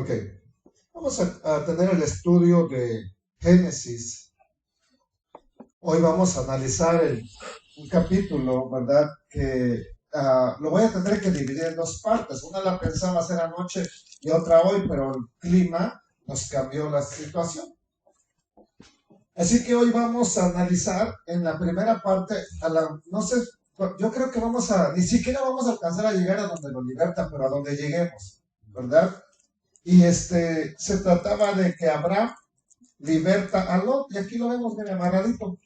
Ok, vamos a tener el estudio de Génesis. Hoy vamos a analizar un capítulo, ¿verdad? Que lo voy a tener que dividir en dos partes. Una la pensaba hacer anoche y otra hoy, pero el clima nos cambió la situación. Así que hoy vamos a analizar en la primera parte, no sé, yo creo que ni siquiera vamos a alcanzar a llegar a donde lo liberta, pero a donde lleguemos, ¿verdad? Y se trataba de que Abraham liberta a Lot, y aquí lo vemos bien amarradito,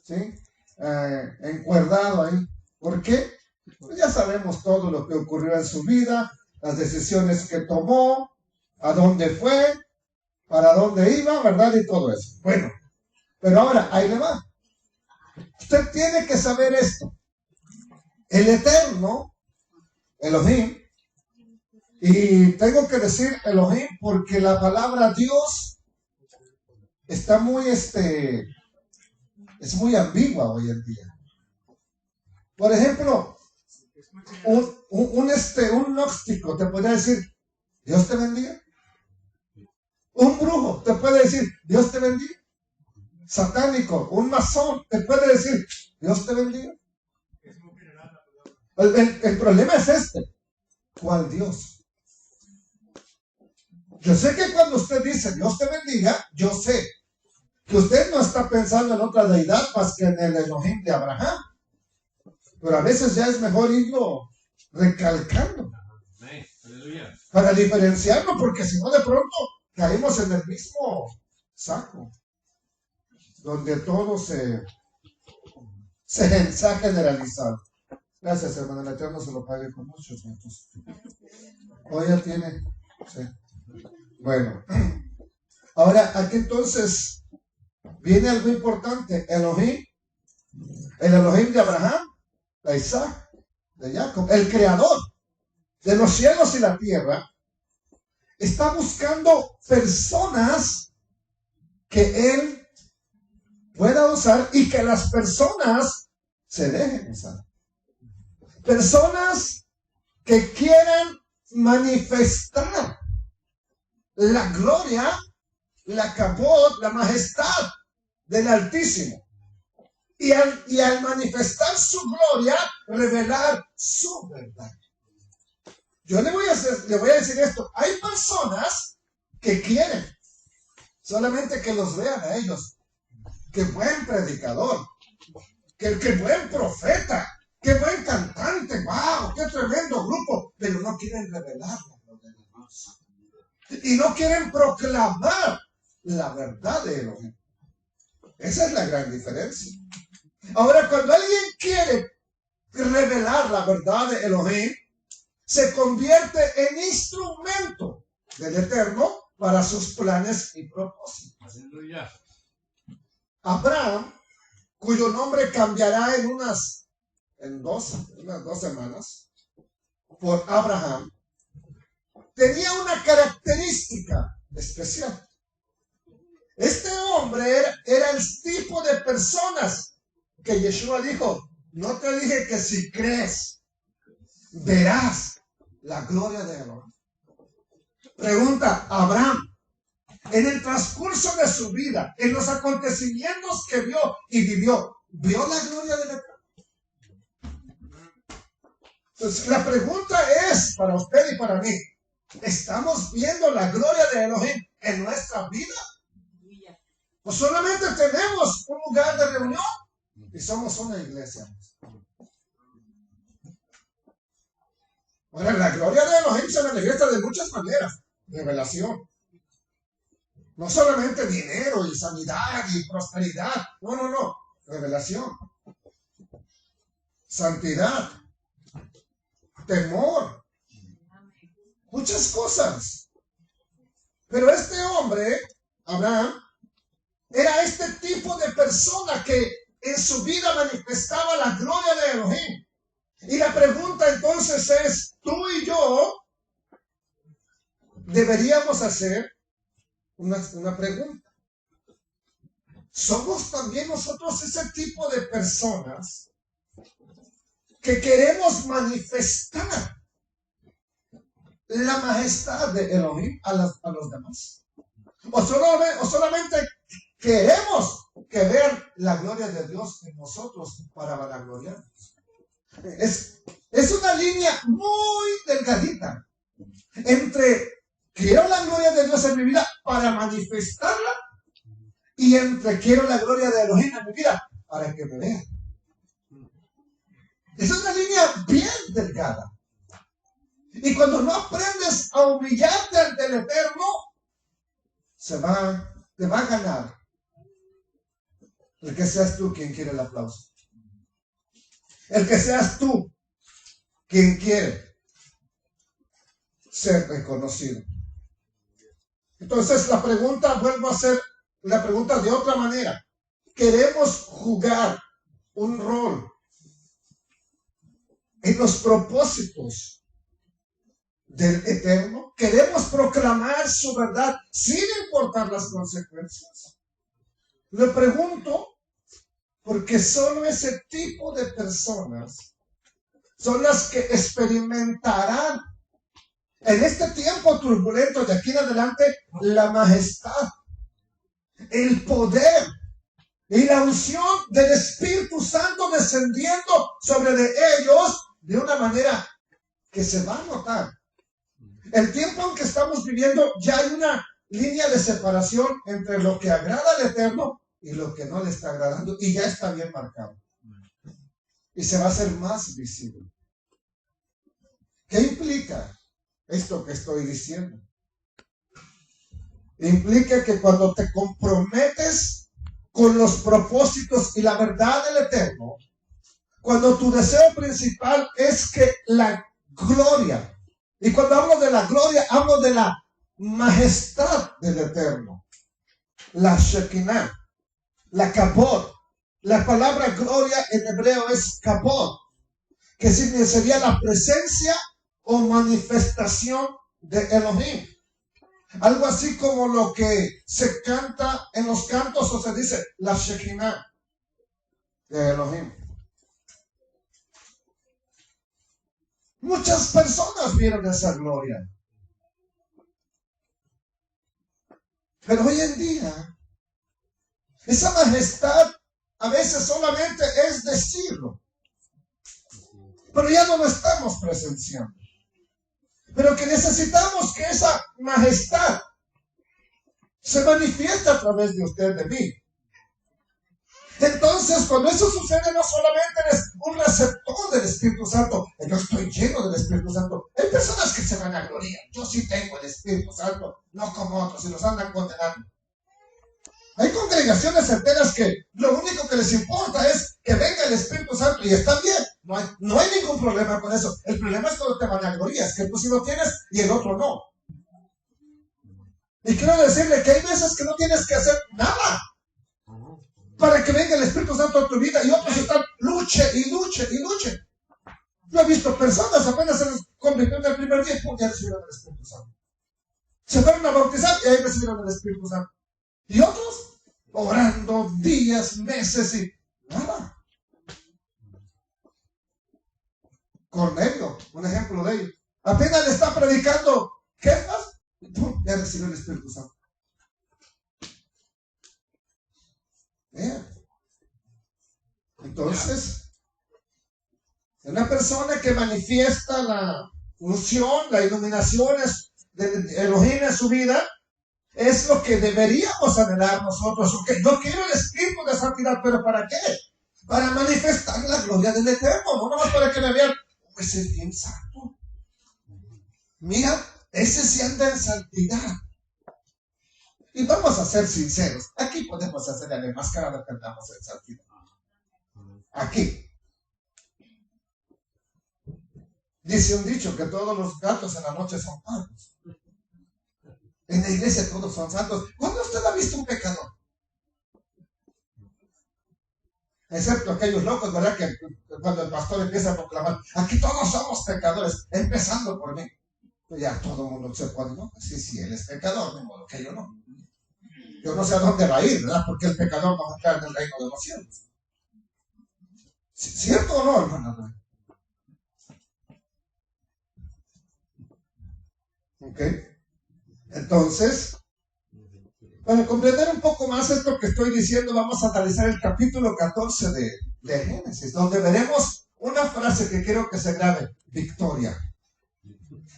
¿sí? Encuerdado ahí. ¿Por qué? Pues ya sabemos todo lo que ocurrió en su vida, las decisiones que tomó, a dónde fue, para dónde iba, ¿verdad? Y todo eso. Bueno, pero ahora, ahí le va. Usted tiene que saber esto. El Eterno, Elohim, y tengo que decir Elohim porque la palabra Dios está es muy ambigua hoy en día. Por ejemplo, un gnóstico te podría decir, Dios te bendiga. Un brujo te puede decir, Dios te bendiga. Satánico, un masón te puede decir, Dios te bendiga. El problema es ¿cuál Dios? Yo sé que cuando usted dice, Dios te bendiga, yo sé que usted no está pensando en otra deidad más que en el Elohim de Abraham. Pero a veces ya es mejor irlo recalcando para diferenciarlo, porque si no de pronto caímos en el mismo saco donde todo se ha generalizado. Gracias, hermano. El Eterno se lo pague con muchos minutos. Hoy ya tiene. Sí. Bueno, ahora aquí entonces viene algo importante. Elohim, el Elohim de Abraham, de Isaac, de Jacob, el creador de los cielos y la tierra, está buscando personas que él pueda usar y que las personas se dejen usar. Personas que quieren manifestar la gloria, la kabod, la majestad del Altísimo. Y al manifestar su gloria, revelar su verdad. Yo le voy a decir esto. Hay personas que quieren solamente que los vean a ellos. Qué buen predicador. Qué buen profeta. Qué buen cantante. ¡Wow! ¡Qué tremendo grupo! Pero no quieren revelar la gloria de Dios. Y no quieren proclamar la verdad de Elohim. Esa es la gran diferencia. Ahora, cuando alguien quiere revelar la verdad de Elohim, se convierte en instrumento del Eterno para sus planes y propósitos. Aleluya. Abraham, cuyo nombre cambiará en unas 2 semanas, por Abraham, tenía una característica especial. Este hombre era el tipo de personas que Yeshua dijo, no te dije que si crees, verás la gloria de Elohim. Pregunta, Abraham, en el transcurso de su vida, en los acontecimientos que vio y vivió, ¿vio la gloria de Elohim? Entonces, la pregunta es para usted y para mí, ¿estamos viendo la gloria de Elohim en nuestra vida? ¿O solamente tenemos un lugar de reunión y somos una iglesia? Ahora, la gloria de Elohim se manifiesta de muchas maneras. Revelación. No solamente dinero y sanidad y prosperidad. No. Revelación. Santidad. Temor. Muchas cosas. Pero este hombre, Abraham, era este tipo de persona que en su vida manifestaba la gloria de Elohim. Y la pregunta entonces es, tú y yo deberíamos hacer una pregunta. ¿Somos también nosotros ese tipo de personas que queremos manifestar la majestad de Elohim a los demás? ¿O solamente queremos que vean la gloria de Dios en nosotros para vanagloriarnos? Es una línea muy delgadita entre quiero la gloria de Dios en mi vida para manifestarla y entre quiero la gloria de Elohim en mi vida para que me vean. Es una línea bien delgada. Y cuando no aprendes a humillarte ante el Eterno, te va a ganar el que seas tú quien quiere el aplauso. El que seas tú quien quiere ser reconocido. Entonces vuelvo a hacer la pregunta de otra manera. ¿Queremos jugar un rol en los propósitos del Eterno? ¿Queremos proclamar su verdad sin importar las consecuencias? Le pregunto porque solo ese tipo de personas son las que experimentarán en este tiempo turbulento de aquí en adelante la majestad, el poder y la unción del Espíritu Santo descendiendo sobre de ellos de una manera que se va a notar. El tiempo en que estamos viviendo ya hay una línea de separación entre lo que agrada al Eterno y lo que no le está agradando, y ya está bien marcado. Y se va a hacer más visible. ¿Qué implica esto que estoy diciendo? Implica que cuando te comprometes con los propósitos y la verdad del Eterno, cuando tu deseo principal es que la gloria, y cuando hablo de la gloria, hablo de la majestad del Eterno, la Shekinah, la Kabod. La palabra gloria en hebreo es Kabod, que sería la presencia o manifestación de Elohim. Algo así como lo que se canta en los cantos o se dice la Shekinah de Elohim. Muchas personas vieron esa gloria. Pero hoy en día, esa majestad a veces solamente es decirlo. Pero ya no lo estamos presenciando. Pero que necesitamos que esa majestad se manifieste a través de usted, de mí. Entonces, cuando eso sucede, no solamente eres un receptor del Espíritu Santo, yo estoy lleno del Espíritu Santo. Hay personas que se van a gloriar. Yo sí tengo el Espíritu Santo, no como otros, y los andan condenando. Hay congregaciones enteras que lo único que les importa es que venga el Espíritu Santo y está bien. No hay ningún problema con eso. El problema es cuando te vanaglorías, que tú sí lo tienes y el otro no. Y quiero decirle que hay veces que no tienes que hacer nada para que venga el Espíritu Santo a tu vida, y otros están luche. Yo he visto personas apenas se les convirtieron el primer día y ya recibieron el Espíritu Santo. Se fueron a bautizar y ahí recibieron el Espíritu Santo. Y otros orando días, meses y nada. Cornelio, un ejemplo de ello. Apenas le está predicando Jefas y ¡pum! Ya recibió el Espíritu Santo. Entonces, una persona que manifiesta la unción, la iluminación de Elohim en su vida, es lo que deberíamos anhelar nosotros. Okay, yo quiero el Espíritu de santidad, pero ¿para qué? Para manifestar la gloria del Eterno, no nomás para que me vean, ese es bien santo. Mira, ese sí anda en santidad. Y vamos a ser sinceros, aquí podemos hacer la enmascarada que andamos en santidad. Aquí. Dice un dicho que todos los gatos en la noche son pardos. En la iglesia todos son santos. ¿Cuándo usted ha visto un pecador? Excepto aquellos locos, ¿verdad? Que cuando el pastor empieza a proclamar, aquí todos somos pecadores, empezando por mí. Pues ya todo el mundo se pone, ¿no? Sí, él es pecador, de modo que yo no. Yo no sé a dónde va a ir, ¿verdad? Porque el pecador no va a entrar en el reino de los cielos. ¿Cierto o no, hermano? ¿Ok? Entonces, para comprender un poco más esto que estoy diciendo, vamos a analizar el capítulo 14 de Génesis, donde veremos una frase que quiero que se grabe: victoria.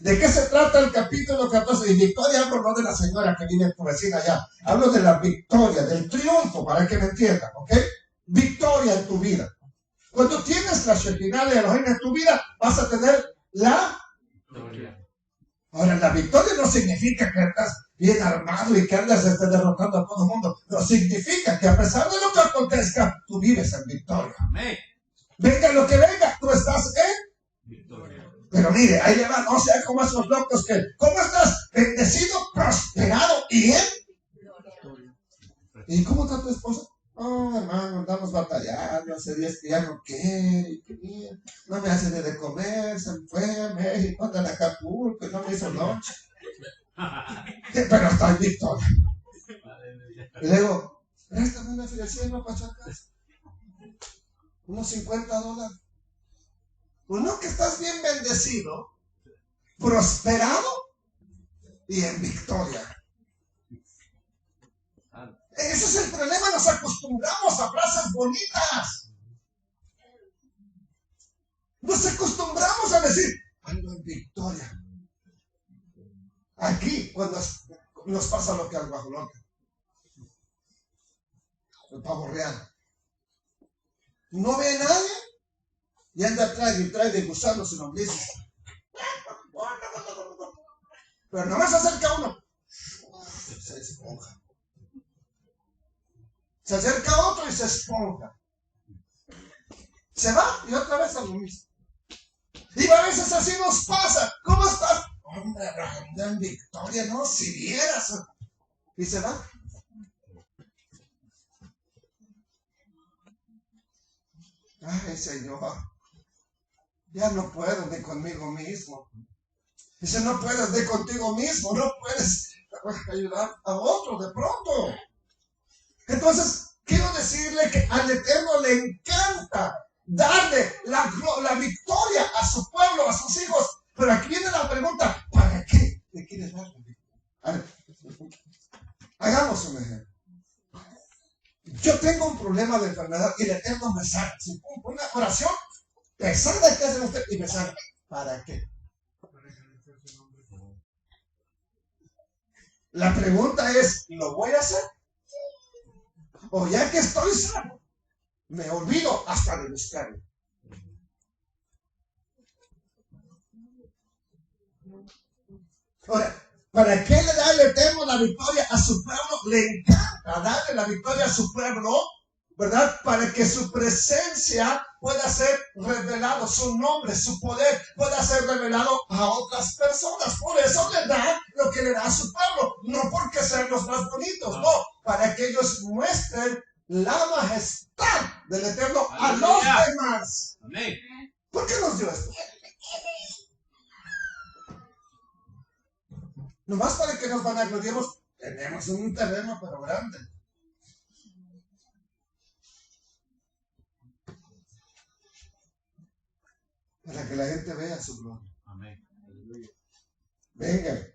¿De qué se trata el capítulo 14? Y victoria hablo no de la señora que vive tu vecina allá, hablo de la victoria, del triunfo, para que me entiendan, ¿ok? Victoria en tu vida. Cuando tienes la Shekinah de Elohim en tu vida, vas a tener la victoria. Ahora, la victoria no significa que estás bien armado y que andas derrotando a todo el mundo. No significa que a pesar de lo que acontezca, tú vives en victoria. Amén. Venga lo que venga, tú estás en victoria. Pero mire, ahí le va, no sea como esos locos que, ¿cómo estás? Bendecido, prosperado y en victoria. ¿Y cómo está tu esposa? Oh, hermano, andamos batallando, hace días que ya no quiere, no me hace ni de comer, se fue a México, anda en Acapulco y no me hizo noche. Pero está en victoria. Y luego, préstame una financiera para echar casa. Unos $50. Pues no, que estás bien bendecido, prosperado y en victoria. Ese es el problema, nos acostumbramos a frases bonitas. Nos acostumbramos a decir, ando en victoria. Aquí, cuando nos pasa lo que al guajolote, el pavo real, no ve a nadie y anda atrás y trae de gusanos y lombrices. Pero nomás se acerca uno, se esponja. Se acerca otro y se esponja. Se va y otra vez a lo mismo. Y a veces así nos pasa. ¿Cómo estás? Hombre, anda en victoria, no, si vieras. Y se va. Ay, Señor, ya no puedo ni conmigo mismo. Dice, no puedes ni contigo mismo, no puedes ayudar a otro de pronto. Entonces, quiero decirle que al Eterno le encanta darle la victoria a su pueblo, a sus hijos. Pero aquí viene la pregunta, ¿para qué le quieres dar la victoria? A ver, hagamos un ejemplo. Yo tengo un problema de enfermedad y el Eterno me sana. Una oración pesada que hace usted y me sana. ¿Para qué? La pregunta es, ¿lo voy a hacer? O ya que estoy sano, me olvido hasta de buscarlo. Ahora, ¿para qué le da el Eterno la victoria a su pueblo? Le encanta darle la victoria a su pueblo, ¿verdad? Para que su presencia pueda ser revelado, su nombre, su poder pueda ser revelado a otras personas. Por eso le da lo que le da a su pueblo, no porque sean los más bonitos, no, para que ellos muestren la majestad del Eterno a los demás. Amén. ¿Por qué nos dio esto? Nomás para que nos vanagloriemos, tenemos un terreno pero grande. Para que la gente vea su gloria. Amén. Venga.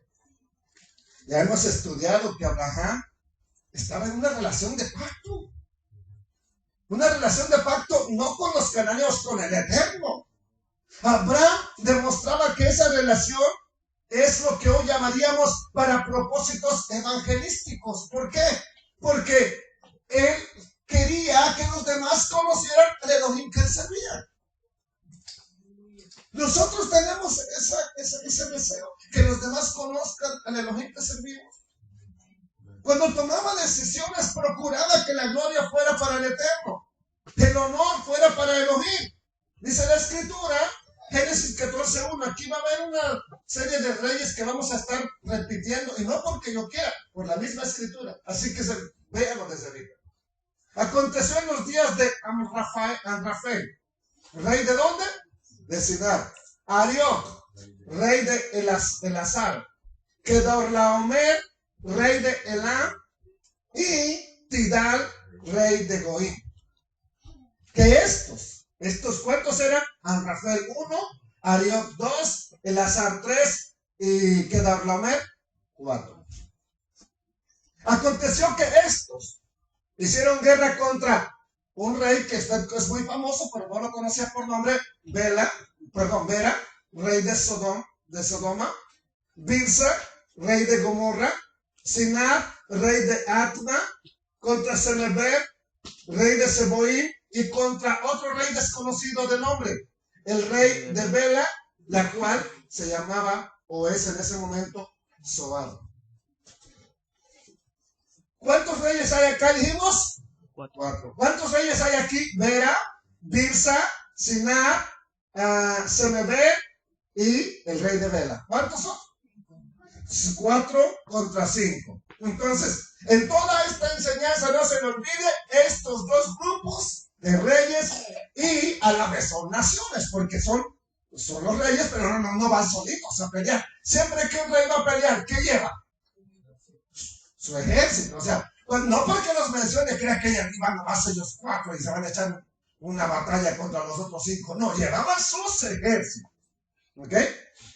Ya hemos estudiado que Abraham estaba en una relación de pacto. Una relación de pacto no con los cananeos, con el Eterno. Abraham demostraba que esa relación es lo que hoy llamaríamos para propósitos evangelísticos. ¿Por qué? Porque él quería que los demás conocieran el Elohim que él servía. Nosotros tenemos ese deseo, que los demás conozcan al Elohim que servimos. Cuando tomaba decisiones, procuraba que la gloria fuera para el Eterno, que el honor fuera para Elohim. Dice la Escritura, Génesis 14:1, aquí va a haber una serie de reyes que vamos a estar repitiendo, y no porque yo quiera, por la misma Escritura. Así que véanlo desde arriba. Aconteció en los días de Amrafel, ¿rey de dónde? De Sinar. Arioc, rey de Elazar. Kedorlaomer, rey de Elam. Y Tidal, rey de Goim. Que estos cuantos eran Amrafel 1, Arioc 2, Elazar 3, y Kedorlaomer 4. Aconteció que estos hicieron guerra contra un rey que es muy famoso, pero no lo conocía por nombre, Bera, rey de Sodoma, Birsa, rey de Gomorra, Sinab, rey de Atma, contra Seneber, rey de Seboim, y contra otro rey desconocido de nombre, el rey de Bela, la cual se llamaba, o es en ese momento, Zoar. ¿Cuántos reyes hay acá, dijimos? 4. ¿Cuántos reyes hay aquí? Bera, Birsa, Sinab, Seneber y el rey de Bela. ¿Cuántos son? 4 contra 5. Entonces, en toda esta enseñanza no se nos olvide estos dos grupos de reyes, y a la vez son naciones, porque son los reyes, pero no van solitos a pelear. Siempre que un rey va a pelear, ¿qué lleva? Su ejército. O sea, pues no porque los mencione crea que van nomás ellos 4 y se van a echar una batalla contra los otros 5. No, llevaban sus ejércitos. ¿Ok?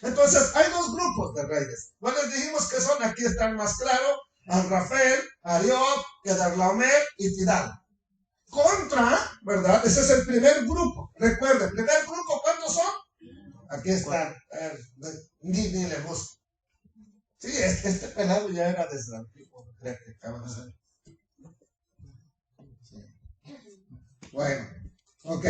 Entonces, hay dos grupos de reyes. ¿Cuáles dijimos que son? Aquí están más claro: Amraphel, Arioch, Kedorlaomer y Tidal. Contra, ¿verdad? Ese es el primer grupo. Recuerden, primer grupo, ¿cuántos son? Aquí están. Ni le busco. Sí, este pelado ya era desde el antiguo. Bueno, ok.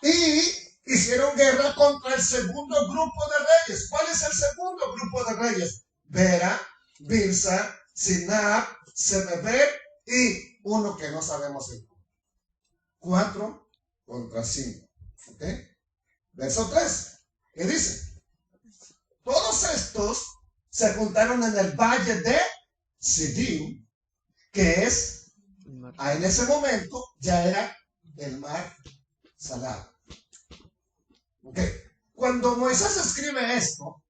Y hicieron guerra contra el segundo grupo de reyes. ¿Cuál es el segundo grupo de reyes? Bera, Birsa, Sinab, Seneber y uno que no sabemos el nombre. 4 contra 5. ¿Ok? Verso 3. ¿Qué dice? Todos estos se juntaron en el valle de Sidim, que es, en ese momento, ya era el mar salado. ¿Ok? Cuando Moisés escribe esto,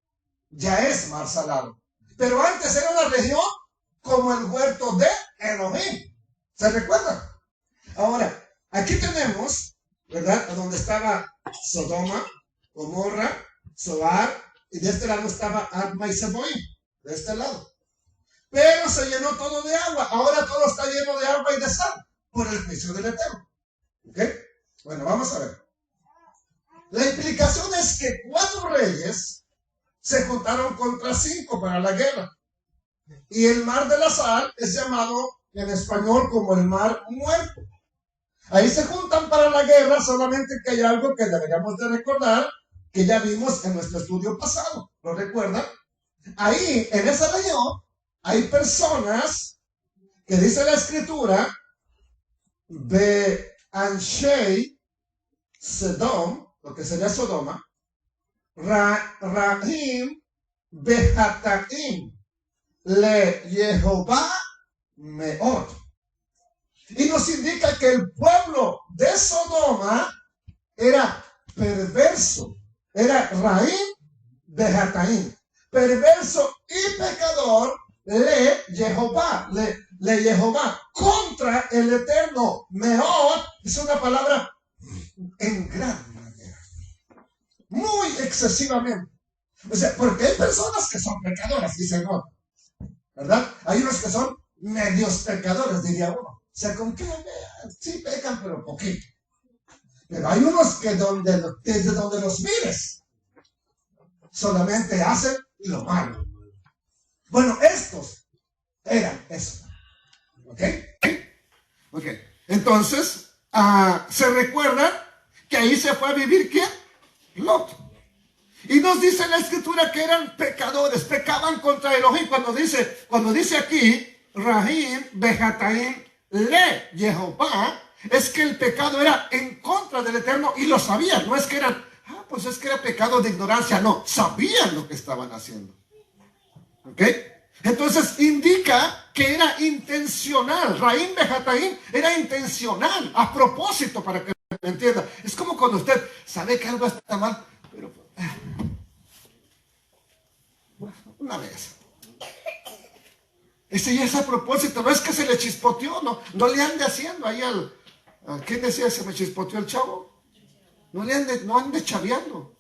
ya es mar salado. Pero antes era una región como el huerto de Elohim. ¿Se recuerdan? Ahora, aquí tenemos, ¿verdad? Donde estaba Sodoma, Gomorra, Zoar, y de este lado estaba Atma y Seboim, de este lado. Pero se llenó todo de agua. Ahora todo está lleno de agua y de sal por el juicio del Eterno. ¿Ok? Bueno, vamos a ver. La implicación es que 4 reyes se juntaron contra 5 para la guerra. Y el mar de la sal es llamado en español como el mar muerto. Ahí se juntan para la guerra, solamente que hay algo que deberíamos de recordar, que ya vimos en nuestro estudio pasado. ¿Lo recuerdan? Ahí, en esa región, hay personas que dice la escritura, Be'anshei Sedom, lo que sería Sodoma, Rahim Behataim Le Jehová Meot. Y nos indica que el pueblo de Sodoma era perverso, era Rahim Behataim, perverso y pecador, le Jehová contra el Eterno. Meot es una palabra en gran manera, muy excesivamente. O sea, porque hay personas que son pecadoras, dice no, ¿verdad? Hay unos que son medios pecadores, diría uno. O sea, con que sí pecan, pero poquito. Pero hay unos que desde donde los mires, solamente hacen lo malo. Bueno, estos eran eso. ¿Ok? Ok. Entonces, se recuerda que ahí se fue a vivir ¿quién? Lot. Y nos dice la escritura que eran pecadores, pecaban contra Elohim. Cuando dice aquí, Rahim Behataim Le Jehová, es que el pecado era en contra del Eterno y lo sabían. No es que eran, pues es que era pecado de ignorancia. No, sabían lo que estaban haciendo. ¿Ok? Entonces indica que era intencional. Rahim Behataim era intencional, a propósito, para que me entienda. Es como cuando usted sabe que algo está mal, pero una vez. Ese ya es a propósito, no es que se le chispoteó, no le ande haciendo ahí ¿quién decía se me chispoteó el chavo? No ande chaveando.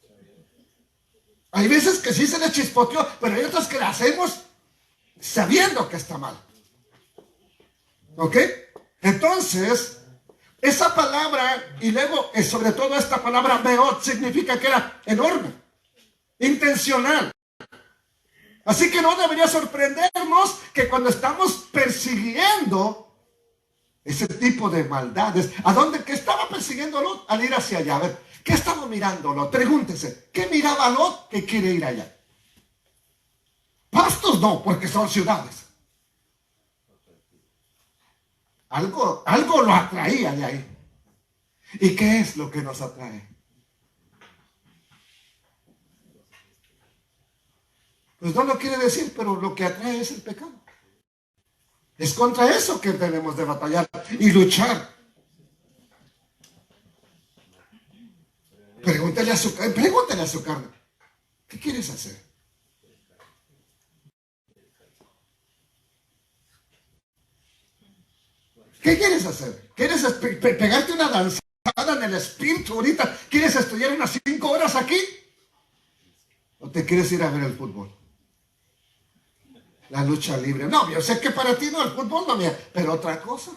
Hay veces que sí se le chispoteó, pero hay otras que la hacemos sabiendo que está mal. ¿Ok? Entonces, esa palabra, y luego, sobre todo esta palabra meot, significa que era enorme, intencional. Así que no debería sorprendernos que cuando estamos persiguiendo ese tipo de maldades, ¿a dónde? ¿Qué estaba persiguiendo Lot al ir hacia allá? A ver, ¿qué estaba mirando Lot? Pregúntese, ¿qué miraba Lot que quiere ir allá? Pastos no, porque son ciudades. Algo lo atraía de ahí. ¿Y qué es lo que nos atrae? Pues no lo quiere decir, pero lo que atrae es el pecado. Es contra eso que tenemos de batallar y luchar. Pregúntale a su carne, ¿qué quieres hacer? ¿Qué quieres hacer? ¿Quieres pegarte una danzada en el espíritu ahorita? ¿Quieres estudiar unas 5 horas aquí? ¿O te quieres ir a ver el fútbol? La lucha libre. No, yo sé que para ti no, el fútbol no, mía, pero otra cosa.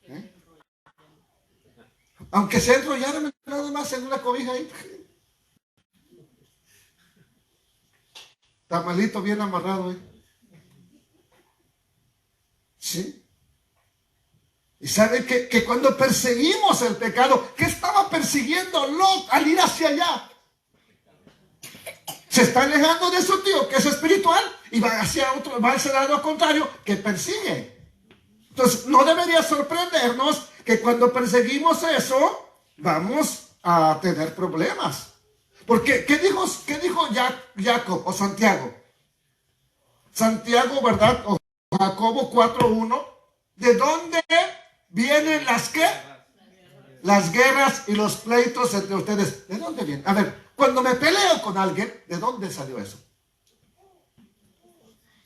¿Eh? Aunque se enrollaron nada más en una cobija ahí. Tamalito bien amarrado ahí. ¿Sí? Y sabe que cuando perseguimos el pecado, ¿qué estaba persiguiendo Lot al ir hacia allá? Se está alejando de su tío, que es espiritual, y va hacia el lado contrario, que persigue. Entonces, no debería sorprendernos que cuando perseguimos eso, vamos a tener problemas. Porque, ¿qué dijo Jacob o Santiago? Santiago, ¿verdad? O Jacobo 4:1. ¿De dónde vienen las qué? Las guerras y los pleitos entre ustedes. ¿De dónde vienen? A ver, cuando me peleo con alguien, ¿de dónde salió eso?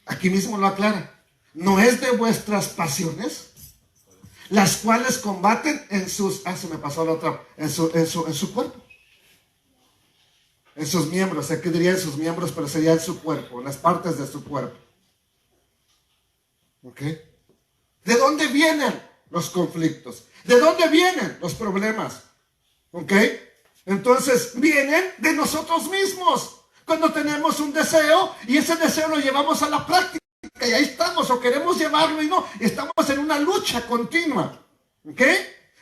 Aquí mismo lo aclara. ¿No es de vuestras pasiones? Las cuales combaten en sus... se me pasó la otra. En su cuerpo. En sus miembros. Aquí diría en sus miembros, pero sería en su cuerpo. En las partes de su cuerpo. ¿Ok? ¿De dónde vienen los conflictos? ¿De dónde vienen los problemas? ¿Ok? Entonces vienen de nosotros mismos. Cuando tenemos un deseo y ese deseo lo llevamos a la práctica y ahí estamos, o queremos llevarlo y no, estamos en una lucha continua. ¿Ok?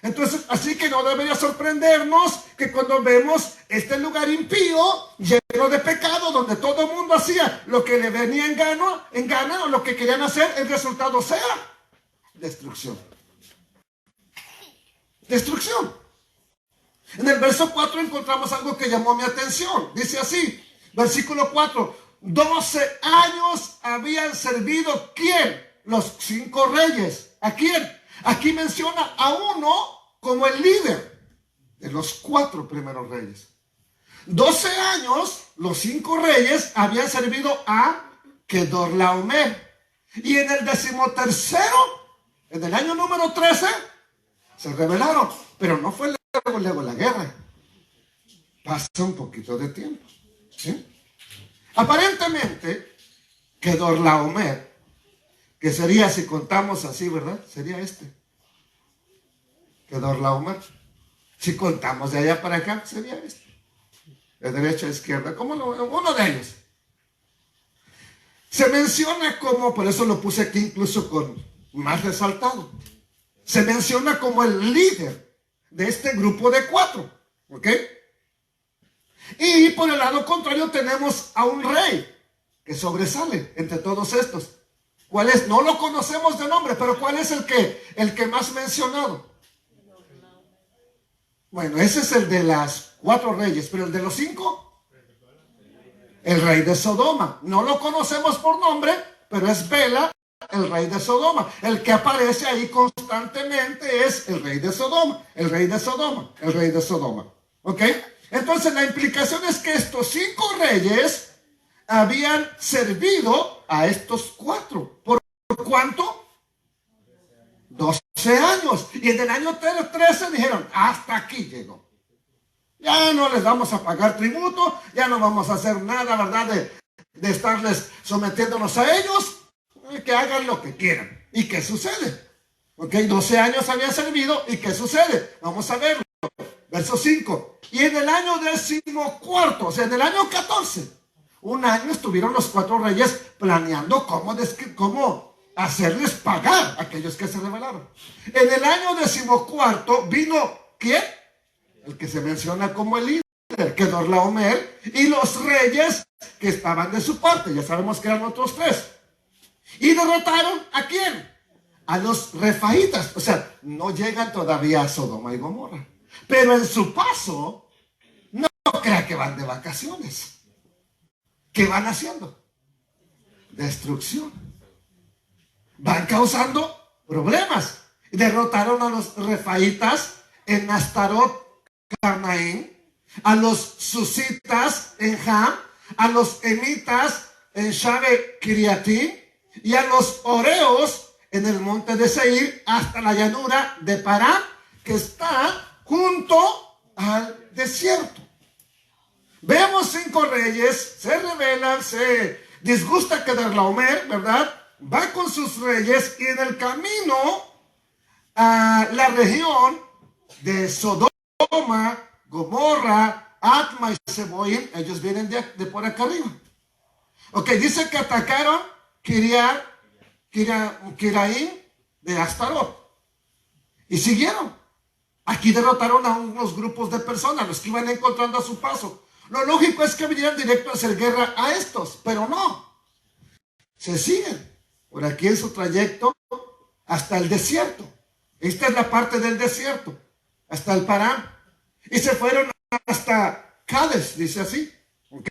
Entonces, así que no debería sorprendernos que cuando vemos este lugar impío, lleno de pecado, donde todo el mundo hacía lo que le venía en gana o lo que querían hacer, el resultado sea destrucción. Destrucción. En el verso 4 encontramos algo que llamó mi atención. Dice así, versículo 4. 12 años habían servido, ¿quién? Los 5 reyes. ¿A quién? Aquí menciona a uno como el líder de los 4 primeros reyes. 12 años, los 5 reyes habían servido a Kedorlaomer. Y en el 13º, en el año número 13, se rebelaron. Pero no fue luego la guerra. Pasa un poquito de tiempo. ¿Sí? Aparentemente, Kedorlaomer, que sería, si contamos así, ¿verdad? Sería este. Kedorlaomer. Si contamos de allá para acá, sería este. De derecha a izquierda, como uno de ellos. Se menciona como, por eso lo puse aquí incluso con más resaltado. Se menciona como el líder de este grupo de 4. ¿Ok? Y por el lado contrario tenemos a un rey que sobresale entre todos estos. ¿Cuál es? No lo conocemos de nombre, pero ¿cuál es el que más mencionado? Bueno, ese es el de las 4 reyes, pero el de los 5, el rey de Sodoma. No lo conocemos por nombre, pero es Bela, el rey de Sodoma. El que aparece ahí constantemente es el rey de Sodoma, el rey de Sodoma, el rey de Sodoma. ¿Ok? Entonces la implicación es que estos 5 reyes habían servido a estos 4. ¿Por cuánto? 12 años. Y en el año 13 dijeron, hasta aquí llegó. Ya no les vamos a pagar tributo, ya no vamos a hacer nada, ¿verdad? De estarles sometiéndonos a ellos, que hagan lo que quieran. ¿Y qué sucede? Ok, 12 años había servido, ¿y qué sucede? Vamos a verlo. Verso 5. Y en el año 14, o sea, en el año 14, un año estuvieron los 4 reyes planeando cómo hacerles pagar a aquellos que se rebelaron. En el año 14 vino, ¿quién? El que se menciona como el líder, Kedorlaomer, y los reyes que estaban de su parte. Ya sabemos que eran otros 3. Y derrotaron ¿a quién? A los refaitas. O sea, no llegan todavía a Sodoma y Gomorra. Pero en su paso, no crea que van de vacaciones. ¿Qué van haciendo? Destrucción. Van causando problemas. Derrotaron a los refaitas en Astarot, Carnaín, a los susitas en Ham, a los emitas en Shabe Kiriatim y a los oreos en el monte de Seir hasta la llanura de Parán, que está junto al desierto. Vemos 5 reyes, se rebelan, se disgusta Kedorlaomer, ¿verdad? Va con sus reyes y en el camino a la región de Sodoma, Gomorra, Atma y Seboim, ellos vienen de por acá arriba. Ok, dice que atacaron Kiraim de Astarot y siguieron. Aquí derrotaron a unos grupos de personas, los que iban encontrando a su paso. Lo lógico es que vinieran directo a hacer guerra a estos, pero no. Se siguen por aquí en su trayecto hasta el desierto. Esta es la parte del desierto, hasta el Parán. Y se fueron hasta Cades, dice así. ¿Ok?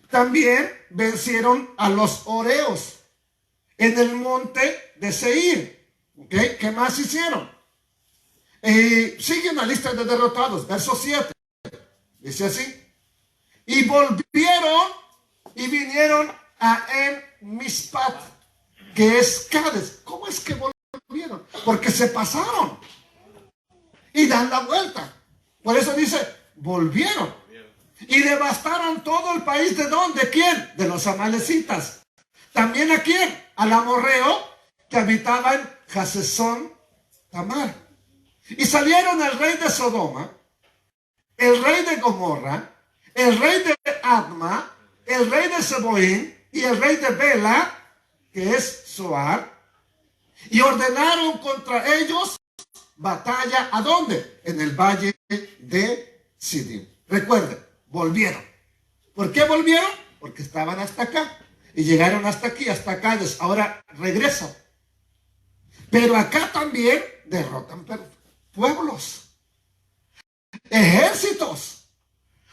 También vencieron a los oreos en el monte de Seir. ¿Ok? ¿Qué más hicieron? Sigue una lista de derrotados, verso 7. Dice así. Y volvieron y vinieron a En-Mispat, que es Cades. ¿Cómo es que volvieron? Porque se pasaron y dan la vuelta. Por eso dice, volvieron. Y devastaron todo el país. ¿De dónde? ¿Quién? De los amalecitas. ¿También a quién? Al amorreo que habitaba en Hasesón Tamar. Y salieron el rey de Sodoma, el rey de Gomorra, el rey de Adma, el rey de Seboim y el rey de Bela, que es Zoar, y ordenaron contra ellos batalla. ¿A dónde? En el valle de Sidim. Recuerden, volvieron. ¿Por qué volvieron? Porque estaban hasta acá y llegaron hasta aquí, hasta Cades. Ahora regresan. Pero acá también derrotan pueblos, ejércitos.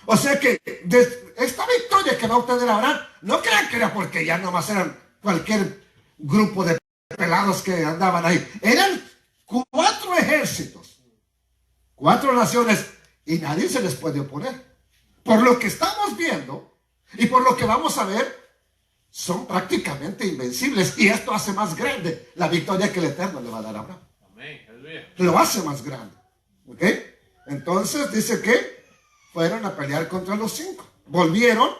O sea que esta victoria que va a obtener Abraham, no crean que era porque ya nomás eran cualquier grupo de pelados que andaban ahí. Eran 4 ejércitos, 4 naciones, y nadie se les puede oponer. Por lo que estamos viendo y por lo que vamos a ver, son prácticamente invencibles. Y esto hace más grande la victoria que el Eterno le va a dar a Abraham. Lo hace más grande. ¿Ok? Entonces dice que fueron a pelear contra los 5. Volvieron.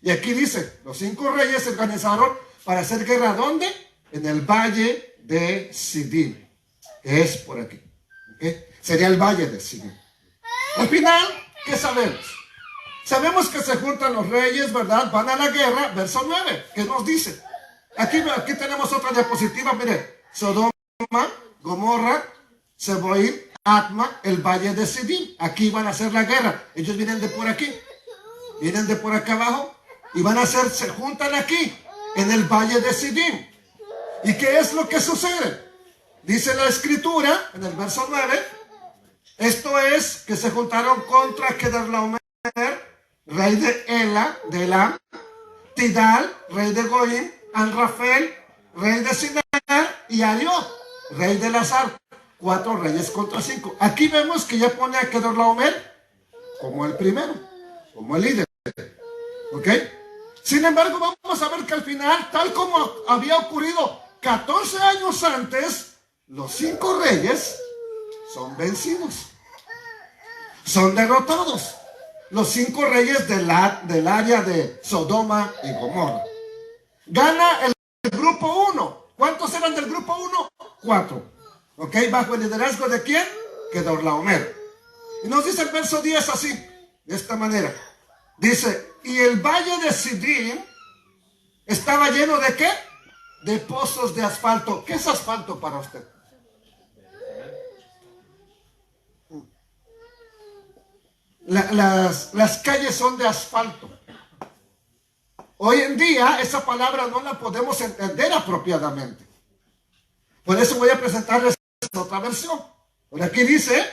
Y aquí dice, los 5 reyes se organizaron para hacer guerra. ¿Dónde? En el valle de Sidim, que es por aquí. ¿Okay? Sería el valle de Sidim. Al final, ¿qué sabemos? Sabemos que se juntan los reyes, ¿verdad? Van a la guerra. Verso 9, ¿qué nos dice? Aquí tenemos otra diapositiva. Mire, Sodoma, Gomorra, Seboim, Atma, el valle de Sidim. Aquí van a hacer la guerra. Ellos vienen de por aquí, vienen de por acá abajo y van a hacer, se juntan aquí en el valle de Sidim. ¿Y qué es lo que sucede? Dice la escritura en el verso 9, esto es que se juntaron contra Kedorlaomer, rey de Ela, de Elam, Tidal, rey de Goim, Anrafel, rey de Sinar, y Ariot, rey de Lazar. 4 reyes contra 5. Aquí vemos que ya pone a Kedorlaomer como el primero, como el líder. ¿Ok? Sin embargo, vamos a ver que al final, tal como había ocurrido 14 años antes, los 5 reyes son vencidos, son derrotados. los 5 reyes del área de Sodoma y Gomorra. Gana el grupo 1. ¿Cuántos eran del grupo 1? 4. ¿Ok? ¿Bajo el liderazgo de quién? Kedorlaomer. Y nos dice el verso 10 así, de esta manera. Dice, y el valle de Siddim estaba lleno de ¿qué? De pozos de asfalto. ¿Qué es asfalto para usted? Las calles son de asfalto. Hoy en día esa palabra no la podemos entender apropiadamente. Por eso voy a presentarles otra versión. Por aquí dice,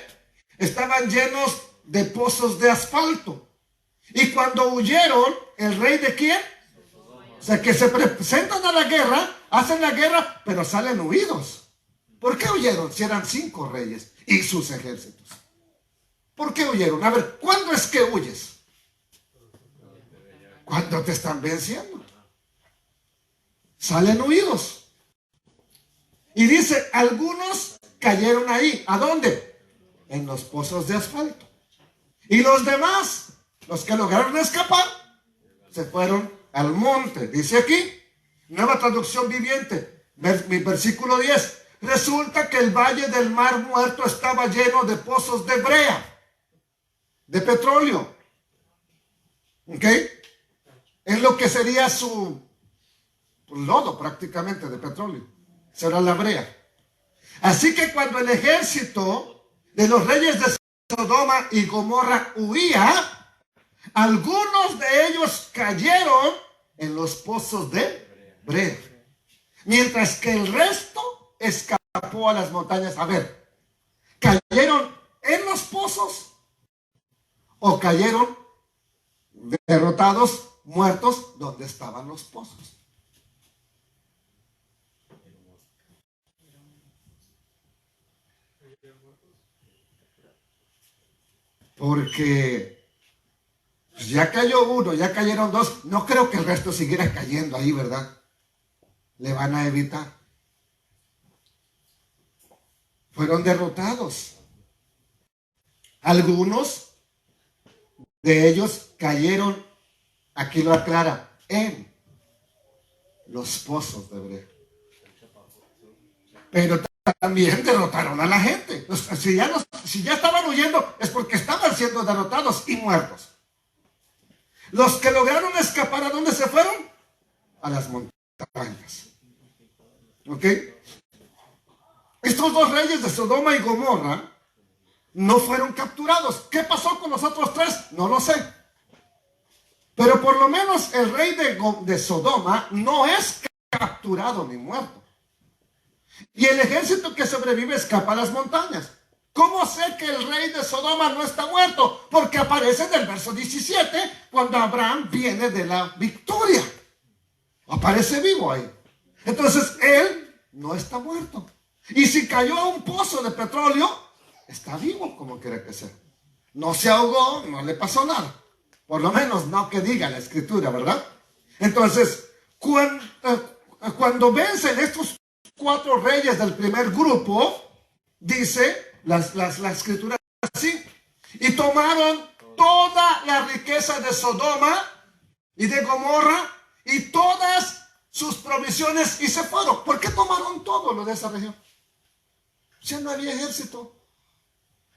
estaban llenos de pozos de asfalto. Y cuando huyeron, ¿el rey de quién? O sea, que se presentan a la guerra, hacen la guerra, pero salen huidos. ¿Por qué huyeron? Si eran 5 reyes y sus ejércitos. ¿Por qué huyeron? A ver, ¿cuándo es que huyes? Cuando te están venciendo. Salen huidos. Y dice, algunos cayeron ahí. ¿A dónde? En los pozos de asfalto. Y los demás, los que lograron escapar, se fueron al monte. Dice aquí, Nueva Traducción Viviente, versículo 10. Resulta que el valle del Mar Muerto estaba lleno de pozos de brea, de petróleo. ¿Ok? Es lo que sería su lodo prácticamente de petróleo. Será la brea. Así que cuando el ejército de los reyes de Sodoma y Gomorra huía, algunos de ellos cayeron en los pozos de brea, mientras que el resto escapó a las montañas. A ver, ¿cayeron en los pozos o cayeron derrotados, muertos, donde estaban los pozos? Porque pues ya cayó uno, ya cayeron 2. No creo que el resto siguiera cayendo ahí, ¿verdad? Le van a evitar. Fueron derrotados. Algunos de ellos cayeron, aquí lo aclara, en los pozos de brea. Pero también derrotaron a la gente. Si ya estaban huyendo, es porque estaban siendo derrotados y muertos. Los que lograron escapar, ¿a dónde se fueron? A las montañas. ¿Ok? Estos 2 reyes de Sodoma y Gomorra no fueron capturados. ¿Qué pasó con los otros 3? No lo sé. Pero por lo menos el rey de Sodoma no es capturado ni muerto. Y el ejército que sobrevive escapa a las montañas. ¿Cómo sé que el rey de Sodoma no está muerto? Porque aparece en el verso 17 cuando Abraham viene de la victoria. Aparece vivo ahí. Entonces él no está muerto. Y si cayó a un pozo de petróleo, está vivo como quiera que sea. No se ahogó, no le pasó nada. Por lo menos no que diga la escritura, ¿verdad? Entonces, cuando vencen estos 4 reyes del primer grupo, dice la escritura así, y tomaron toda la riqueza de Sodoma y de Gomorra y todas sus provisiones y se fueron. ¿Por qué tomaron todo lo de esa región? Ya no había ejército.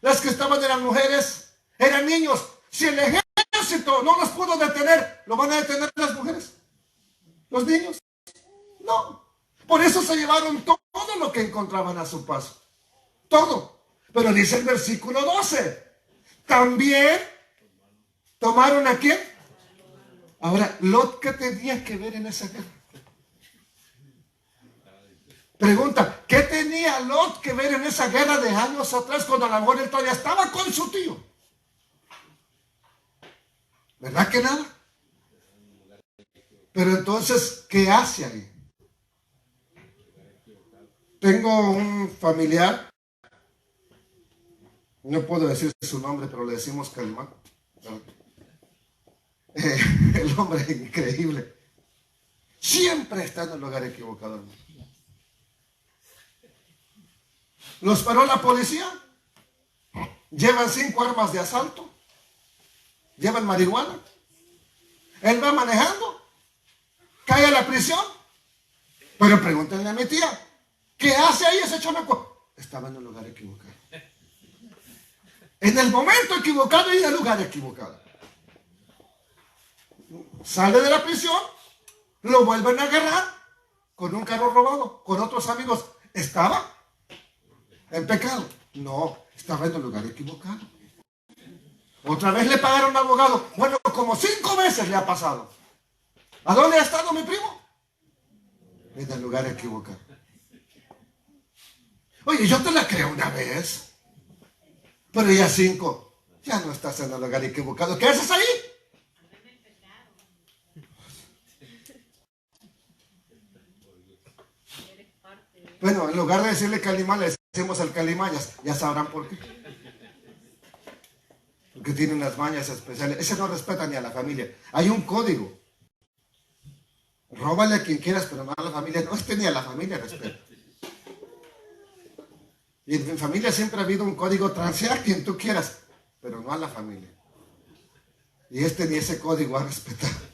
Las que estaban eran mujeres, eran niños. Si el ejército no los pudo detener, ¿lo van a detener las mujeres? ¿Los niños? No. Por eso se llevaron todo lo que encontraban a su paso. Todo. Pero dice el versículo 12. También tomaron ¿a quién? Ahora, Lot, ¿qué tenía que ver en esa guerra? Pregunta, ¿qué tenía Lot que ver en esa guerra de años atrás cuando a lo mejor él todavía estaba con su tío? ¿Verdad que nada? Pero entonces, ¿qué hace ahí? Tengo un familiar, no puedo decir su nombre, pero le decimos Calimán. El hombre es increíble. Siempre está en el lugar equivocado, hermano. Los paró la policía. Llevan 5 armas de asalto. llevan marihuana. Él va manejando, cae a la prisión. Pero pregúntenle a mi tía, ¿qué hace ahí ese chamaco? Estaba en el lugar equivocado. En el momento equivocado y en el lugar equivocado. Sale de la prisión, lo vuelven a agarrar con un carro robado, con otros amigos. ¿Estaba en pecado? No, estaba en el lugar equivocado. Otra vez le pagaron al abogado. Bueno, como 5 veces le ha pasado. ¿A dónde ha estado mi primo? En el lugar equivocado. Oye, yo te la creo una vez. Pero ya 5. Ya no estás en el lugar equivocado. ¿Qué haces ahí? Bueno, en lugar de decirle Calimá, le decimos al Calimayas. Ya sabrán por qué. Porque tiene unas mañas especiales. Ese no respeta ni a la familia. Hay un código. Róbale a quien quieras, pero no a la familia. No, ni a la familia respeta. Y en mi familia siempre ha habido un código: transea a quien tú quieras, pero no a la familia. Y ni ese código ha respetado.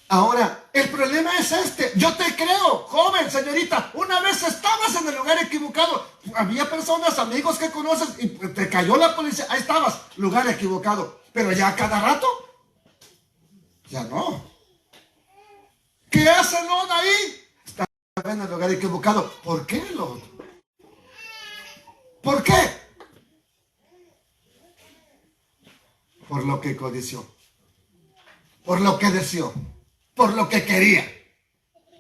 Ahora, el problema es este. Yo te creo, joven, señorita. Una vez estabas en el lugar equivocado. Había personas, amigos que conoces, y te cayó la policía. Ahí estabas, lugar equivocado. Pero ya cada rato, ya no. ¿Qué hace Lot ahí? Está en el lugar equivocado. ¿Por qué, Lot? ¿Por qué? Por lo que codició. Por lo que deseó. Por lo que quería.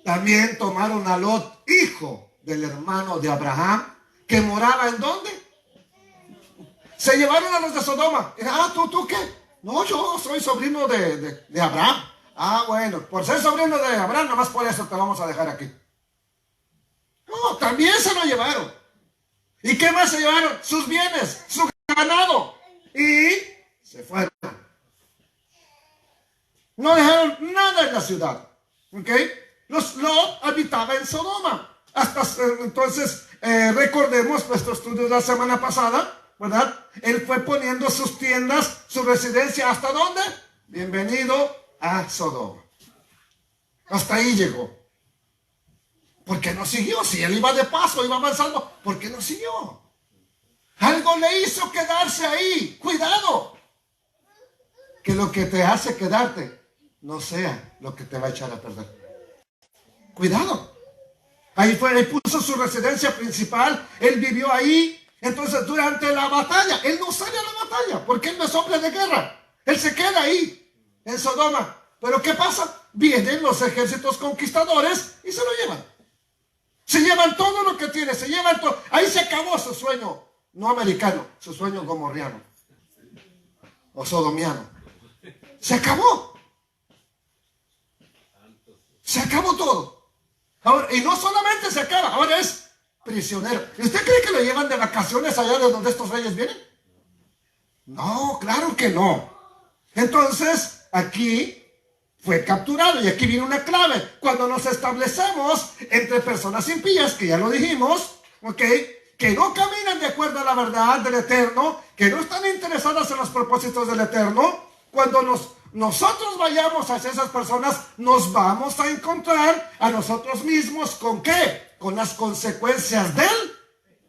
También tomaron a Lot, hijo del hermano de Abraham, que moraba ¿en dónde? Se llevaron a los de Sodoma. ¿Tú qué? No, yo soy sobrino de Abraham. Bueno, por ser sobrino de Abraham, nomás por eso te vamos a dejar aquí. No, también se lo llevaron. ¿Y qué más se llevaron? Sus bienes, su ganado. Y se fueron. No dejaron nada en la ciudad. ¿Ok? Lot habitaba en Sodoma. Hasta entonces, recordemos nuestro estudio de la semana pasada, ¿verdad? Él fue poniendo sus tiendas, su residencia, ¿hasta dónde? Bienvenido a Sodoma. Hasta ahí llegó. ¿Por qué no siguió? Si él iba de paso, iba avanzando, ¿por qué no siguió? Algo le hizo quedarse ahí. Cuidado. Que lo que te hace quedarte no sea lo que te va a echar a perder. Cuidado. Ahí puso su residencia principal. Él vivió ahí. Entonces, durante la batalla, él no sale a la batalla, porque él no es hombre de guerra. Él se queda ahí, en Sodoma. Pero ¿qué pasa? Vienen los ejércitos conquistadores y se lo llevan. Se llevan todo lo que tiene, se llevan todo. Ahí se acabó su sueño, no americano, su sueño gomorriano o sodomiano. Se acabó. Se acabó todo. Ahora, y no solamente se acaba, ahora es prisionero. ¿Y usted cree que lo llevan de vacaciones allá de donde estos reyes vienen? No, claro que no. Entonces, aquí fue capturado. Y aquí viene una clave. Cuando nos establecemos entre personas impías, que ya lo dijimos, ¿ok?, que no caminan de acuerdo a la verdad del Eterno, que no están interesadas en los propósitos del Eterno, cuando nosotros vayamos hacia esas personas, nos vamos a encontrar a nosotros mismos ¿con qué? Con las consecuencias del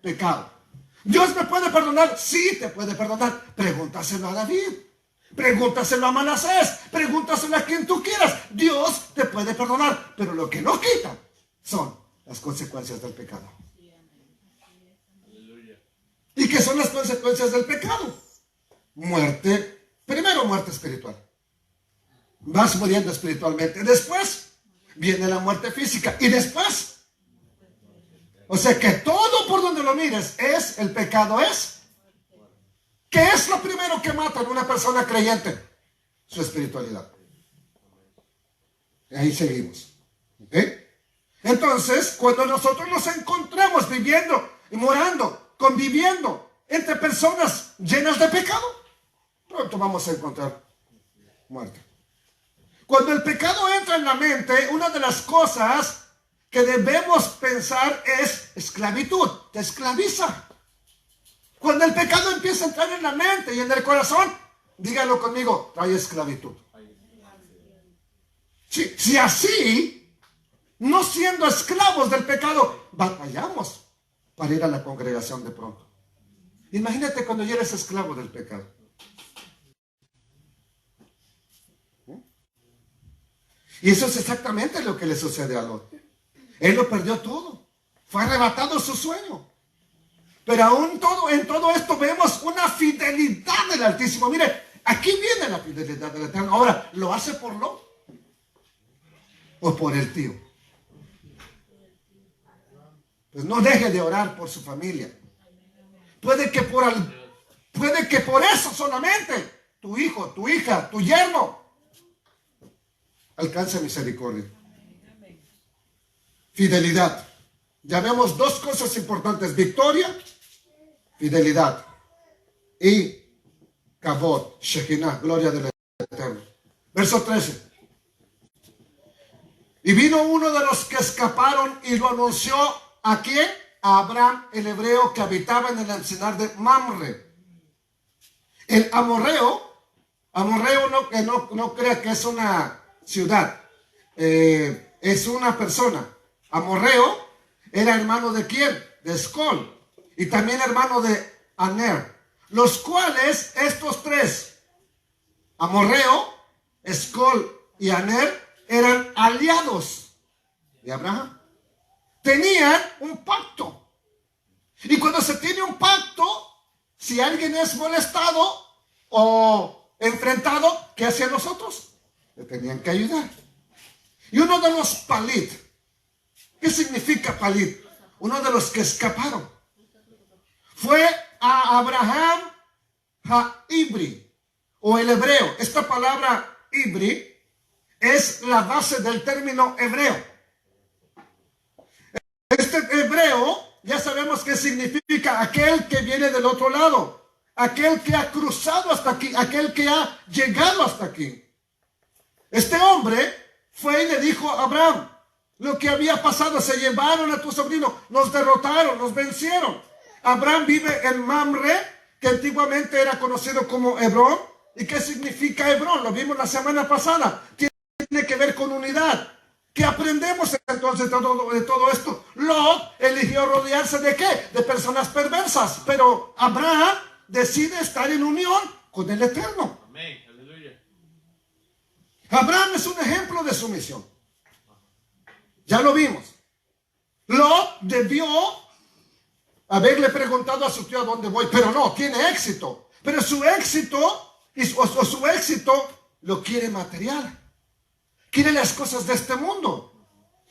pecado. ¿Dios me puede perdonar? Sí, te puede perdonar. Pregúntaselo a David. Pregúntaselo a Manasés. Pregúntaselo a quien tú quieras. Dios te puede perdonar. Pero lo que no quita son las consecuencias del pecado. ¿Y qué son las consecuencias del pecado? Muerte. Primero, muerte espiritual. Vas muriendo espiritualmente. Después viene la muerte física. Y después, o sea que todo por donde lo mires el pecado es. ¿Qué es lo primero que mata en una persona creyente? Su espiritualidad. Y ahí seguimos. ¿Ok? Entonces, cuando nosotros nos encontramos viviendo y morando, conviviendo entre personas llenas de pecado, pronto vamos a encontrar muerte. Cuando el pecado entra en la mente, una de las cosas que debemos pensar es esclavitud. Te esclaviza. Cuando el pecado empieza a entrar en la mente y en el corazón, dígalo conmigo, trae esclavitud. Sí, si así, no siendo esclavos del pecado, batallamos para ir a la congregación de pronto. Imagínate cuando ya eres esclavo del pecado. Y eso es exactamente lo que le sucede a Lot. Él lo perdió todo. Fue arrebatado su sueño. Pero aún en todo esto vemos una fidelidad del Altísimo. Mire, aquí viene la fidelidad del Eterno. Ahora, ¿lo hace por Lot o por el tío? Pues no deje de orar por su familia. Puede que por eso solamente tu hijo, tu hija, tu yerno alcance misericordia. Fidelidad. Ya vemos dos cosas importantes: victoria, fidelidad, y Kavod, Shekinah, gloria del Eterno. Verso 13. Y vino uno de los que escaparon y lo anunció ¿a quién? A Abraham, el hebreo que habitaba en el encinar de Mamre. El amorreo no crea que es una ciudad, es una persona. Amorreo era hermano de quién? De Escol, y también hermano de Aner, los cuales estos tres, Amorreo, Escol y Aner, eran aliados de Abraham. Tenían un pacto. Y cuando se tiene un pacto, si alguien es molestado o enfrentado, ¿qué hacían los otros? Le tenían que ayudar. Y uno de los palit, ¿qué significa palit? Uno de los que escaparon, fue a Abraham ha-Ibri, o el hebreo. Esta palabra Ibri es la base del término hebreo. Este hebreo, ya sabemos qué significa: aquel que viene del otro lado, aquel que ha cruzado hasta aquí, aquel que ha llegado hasta aquí. Este hombre fue y le dijo a Abraham lo que había pasado: se llevaron a tu sobrino, nos derrotaron, nos vencieron. Abraham vive en Mamre, que antiguamente era conocido como Hebrón. ¿Y qué significa Hebrón? Lo vimos la semana pasada. Tiene que ver con unidad. ¿Qué aprendemos entonces de todo esto? Lot eligió rodearse ¿de qué? De personas perversas. Pero Abraham decide estar en unión con el Eterno. Amén. Aleluya. Abraham es un ejemplo de sumisión. Ya lo vimos. Lot debió haberle preguntado a su tío a dónde voy, pero no, tiene éxito. Pero su éxito, su éxito lo quiere material. Quiere las cosas de este mundo.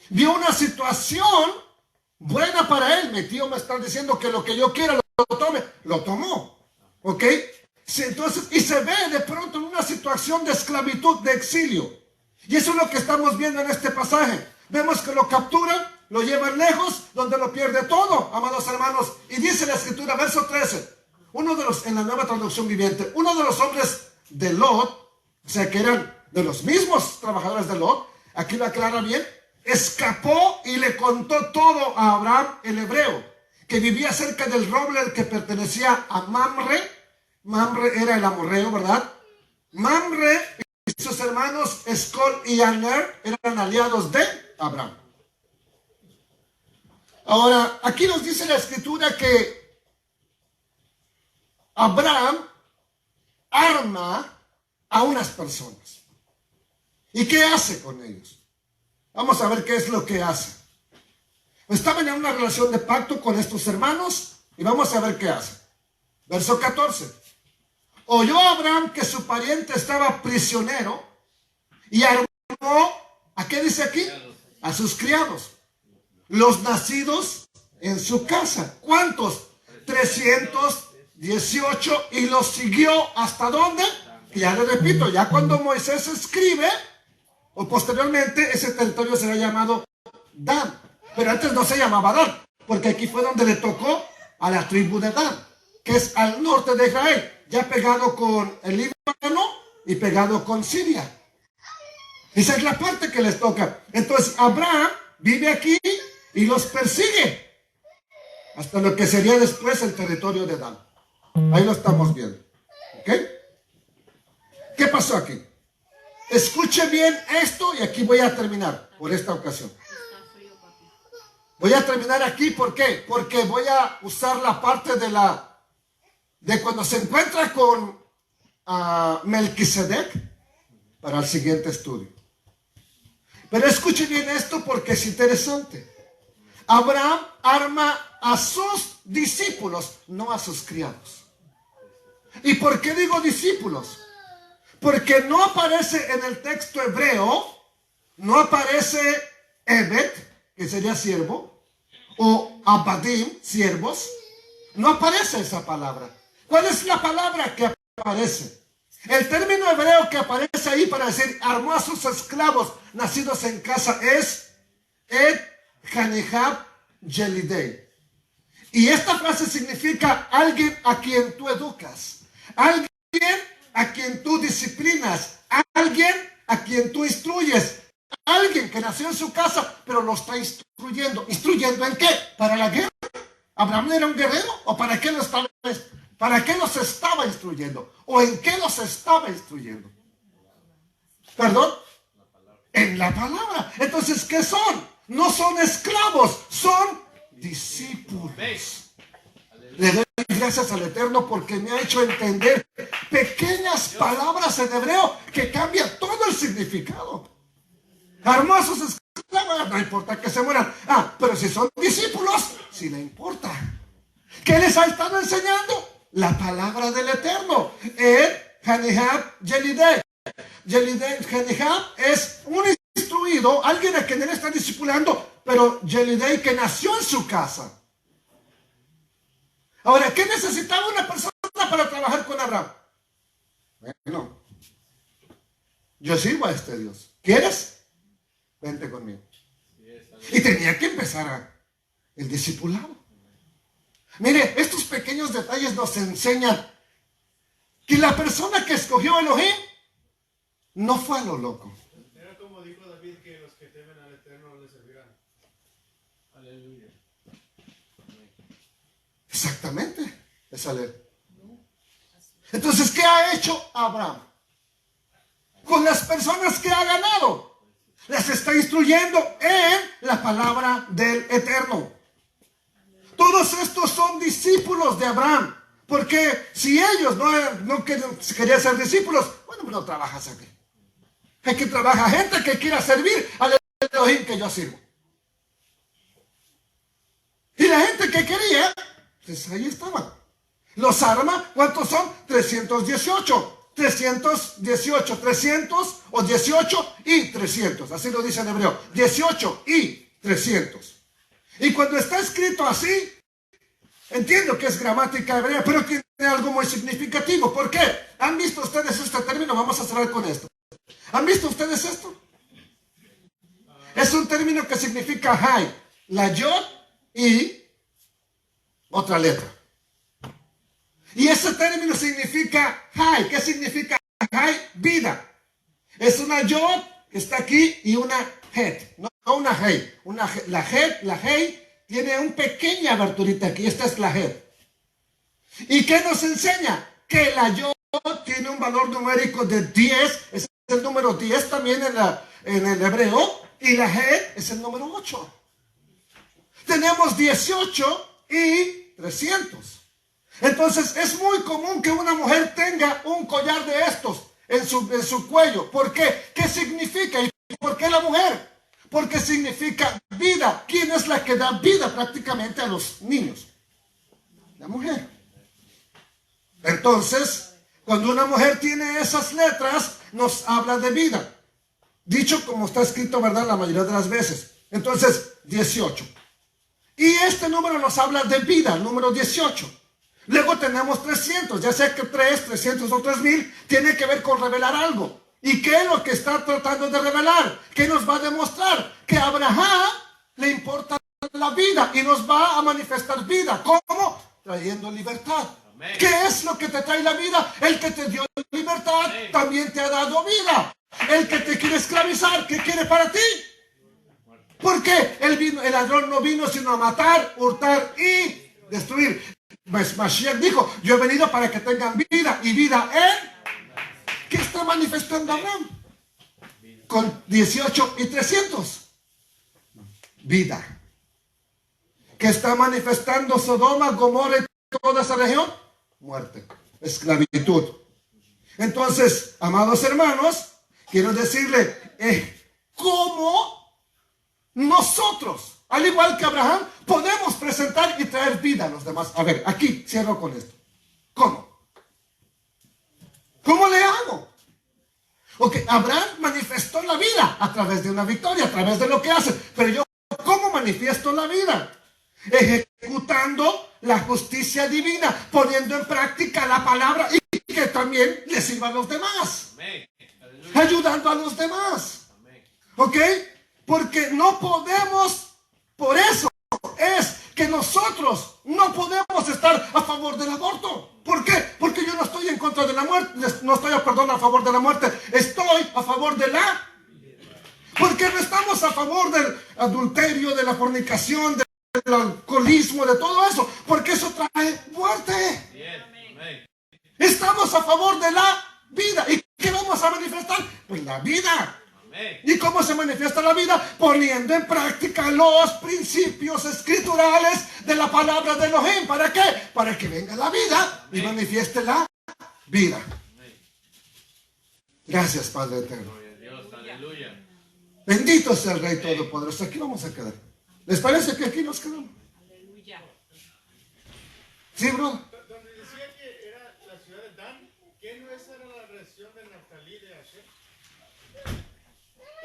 Vio una situación buena para él. Mi tío me está diciendo que lo que yo quiera lo tome. Lo tomó. ¿Ok? Entonces, y se ve de pronto en una situación de esclavitud, de exilio. Y eso es lo que estamos viendo en este pasaje. Vemos que lo capturan, lo llevan lejos, donde lo pierde todo, amados hermanos. Y dice la escritura, verso 13, en la Nueva Traducción Viviente, uno de los hombres de Lot, o sea que eran de los mismos trabajadores de Lot, aquí lo aclara bien, escapó y le contó todo a Abraham, el hebreo, que vivía cerca del roble que pertenecía a Mamre. Mamre era el amorreo, ¿verdad? Mamre y sus hermanos Escol y Aner eran aliados de Abraham. Ahora, aquí nos dice la escritura que Abraham arma a unas personas. ¿Y qué hace con ellos? Vamos a ver qué es lo que hace. Estaban en una relación de pacto con estos hermanos y vamos a ver qué hace. Verso 14. Oyó Abraham que su pariente estaba prisionero y armó, ¿a qué dice aquí? A sus criados, los nacidos en su casa. ¿Cuántos? 318, y los siguió ¿hasta dónde? Y ya le repito, ya cuando Moisés escribe, o posteriormente, ese territorio será llamado Dan. Pero antes no se llamaba Dan, porque aquí fue donde le tocó a la tribu de Dan, que es al norte de Israel, ya pegado con el Líbano y pegado con Siria. Esa es la parte que les toca. Entonces Abraham vive aquí y los persigue hasta lo que sería después el territorio de Dan. Ahí lo estamos viendo. ¿Ok? ¿Qué pasó aquí? Escuche bien esto y aquí voy a terminar por esta ocasión. Voy a terminar aquí, ¿por qué? Porque voy a usar la parte de cuando se encuentra con Melquisedec para el siguiente estudio. Pero escuche bien esto porque es interesante. Abraham arma a sus discípulos, no a sus criados. ¿Y por qué digo discípulos? Porque no aparece en el texto hebreo, no aparece Ebed, que sería siervo, o Abadim, siervos. No aparece esa palabra. ¿Cuál es la palabra que aparece? El término hebreo que aparece ahí para decir armó a sus esclavos nacidos en casa es Ed Hanehab Yelidei. Y esta frase significa alguien a quien tú educas, alguien a quien tú disciplinas, alguien a quien tú instruyes, alguien que nació en su casa pero lo está instruyendo. ¿Instruyendo en qué? ¿Para la guerra? ¿Abraham era un guerrero? ¿O para qué los estaba instruyendo? ¿O en qué los estaba instruyendo? ¿Perdón? En la palabra. Entonces, ¿qué son? No son esclavos, son discípulos. Le doy gracias al Eterno porque me ha hecho entender pequeñas palabras en hebreo que cambian todo el significado. Hermosos esclavos, no importa que se mueran. Pero si son discípulos, sí le importa. ¿Qué les ha estado enseñando? La palabra del Eterno. Hanehab Yelidei. Hanehab es un instruido, alguien a quien él está discipulando, pero Yelidei que nació en su casa. Ahora, ¿qué necesitaba una persona para trabajar con Abraham? Bueno, yo sirvo a este Dios. ¿Quieres? Vente conmigo. Y tenía que empezar el discipulado. Mire, estos pequeños detalles nos enseñan que la persona que escogió Elohim no fue a lo loco. Era como dijo David, que los que temen al Eterno le servirán. Aleluya. Exactamente. Es leer. Entonces, ¿qué ha hecho Abraham? Con las personas que ha ganado. Las está instruyendo en la palabra del Eterno. Todos estos son discípulos de Abraham. Porque si ellos no querían ser discípulos, bueno, no trabajas aquí. Hay que trabajar gente que quiera servir al Elohim que yo sirvo. Y la gente que quería, pues ahí estaban. Los arma, ¿cuántos son? 318. 318, 300 o 18 y 300. Así lo dice en hebreo. 18 y 300. Y cuando está escrito así, entiendo que es gramática hebrea, pero tiene algo muy significativo. ¿Por qué? ¿Han visto ustedes este término? Vamos a cerrar con esto. ¿Han visto ustedes esto? Es un término que significa hay, la yod y otra letra. Y ese término significa hay. ¿Qué significa hay? Vida. Es una yod que está aquí y una het. No una hey. La hey tiene una pequeña aberturita aquí. Esta es la het. ¿Y qué nos enseña? Que la yod tiene un valor numérico de 10. Es el número 10 también en el hebreo. Y la het es el número 8. Tenemos 18 y 300. Entonces es muy común que una mujer tenga un collar de estos en su cuello. ¿Por qué? ¿Qué significa? ¿Y por qué la mujer? Porque significa vida. ¿Quién es la que da vida prácticamente a los niños? La mujer. Entonces, cuando una mujer tiene esas letras, nos habla de vida. Dicho como está escrito, ¿verdad? La mayoría de las veces. Entonces, 18. Y este número nos habla de vida, el número 18. Luego tenemos 300, ya sea que 300 o 3000, tiene que ver con revelar algo. ¿Y qué es lo que está tratando de revelar? ¿Qué nos va a demostrar? Que a Abraham le importa la vida y nos va a manifestar vida. ¿Cómo? Trayendo libertad. Amén. ¿Qué es lo que te trae la vida? El que te dio libertad, amén, también te ha dado vida. El que te quiere esclavizar, ¿qué quiere para ti? ¿Por qué? El ladrón no vino sino a matar, hurtar y destruir. Mashiach dijo, yo he venido para que tengan vida y vida en... ¿Qué está manifestando Abraham? Con 18 y 300. Vida. ¿Qué está manifestando Sodoma, Gomorra y toda esa región? Muerte, esclavitud. Entonces, amados hermanos, quiero decirle, ¿cómo nosotros, al igual que Abraham, podemos presentar y traer vida a los demás? A ver, aquí cierro con esto. ¿Cómo? ¿Cómo le hago? Ok, Abraham manifestó la vida a través de una victoria, a través de lo que hace. Pero yo, ¿cómo manifiesto la vida? Ejecutando la justicia divina, poniendo en práctica la palabra y que también le sirva a los demás. Amén. Ayudando a los demás. ¿Ok? Porque no podemos, por eso es que nosotros no podemos estar a favor del aborto. ¿Por qué? Porque yo no estoy en contra de la muerte, no estoy, perdón, a favor de la muerte, estoy a favor de la... Porque no estamos a favor del adulterio, de la fornicación, del alcoholismo, de todo eso, porque eso trae muerte. Estamos a favor de la vida. ¿Y qué vamos a manifestar? Pues la vida. ¿Y cómo se manifiesta la vida? Poniendo en práctica los principios escriturales de la palabra de Elohim. ¿Para qué? Para que venga la vida y manifieste la vida. Gracias, Padre eterno. Bendito sea el Rey Todopoderoso. Aquí vamos a quedar. ¿Les parece que aquí nos quedamos? Aleluya. Sí, bro. Donde decía que era la ciudad de Dan, ¿qué no esa era la región de Naftalí de Asher?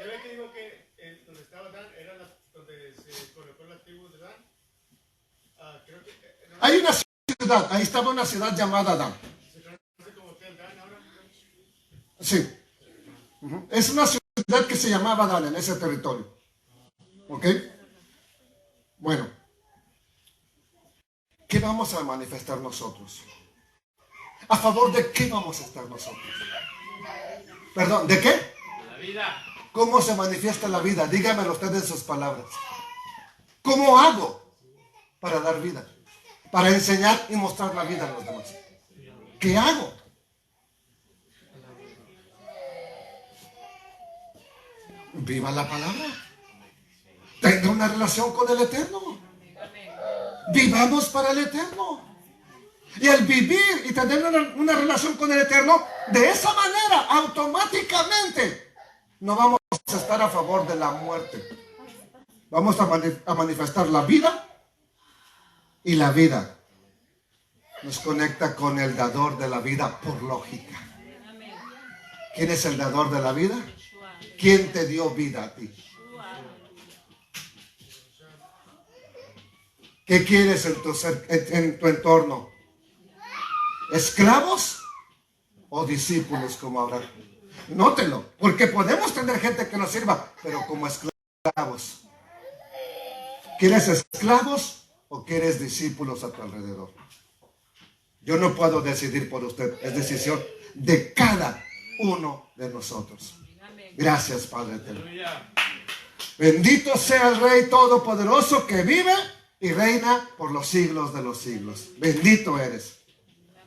¿Ya ve que dijo que donde estaba Dan era donde se colocó la tribu de Dan? Creo que... Hay una ciudad, ahí estaba una ciudad llamada Dan. ¿Se conoce como Hotel Dan ahora? Sí. Es una ciudad que se llamaba Dan en ese territorio. ¿Ok? Bueno. ¿Qué vamos a manifestar nosotros? ¿A favor de qué vamos a estar nosotros? Perdón, ¿de qué? La vida. ¿Cómo se manifiesta la vida? Dígamelo usted en sus palabras. ¿Cómo hago para dar vida? Para enseñar y mostrar la vida a los demás. ¿Qué hago? Viva la palabra. Tenga una relación con el Eterno. Vivamos para el Eterno. Y al vivir y tener una relación con el Eterno, de esa manera, automáticamente, no vamos a estar a favor de la muerte. Vamos a manifestar la vida. Y la vida nos conecta con el dador de la vida por lógica. ¿Quién es el dador de la vida? ¿Quién te dio vida a ti? ¿Qué quieres en tu entorno? ¿Esclavos o discípulos como Abraham? Nótelo, porque podemos tener gente que nos sirva, pero como esclavos. ¿Quieres esclavos o quieres discípulos a tu alrededor? Yo no puedo decidir por usted, es decisión de cada uno de nosotros. Gracias, Padre eterno. Bendito sea el Rey Todopoderoso que vive y reina por los siglos de los siglos. Bendito eres,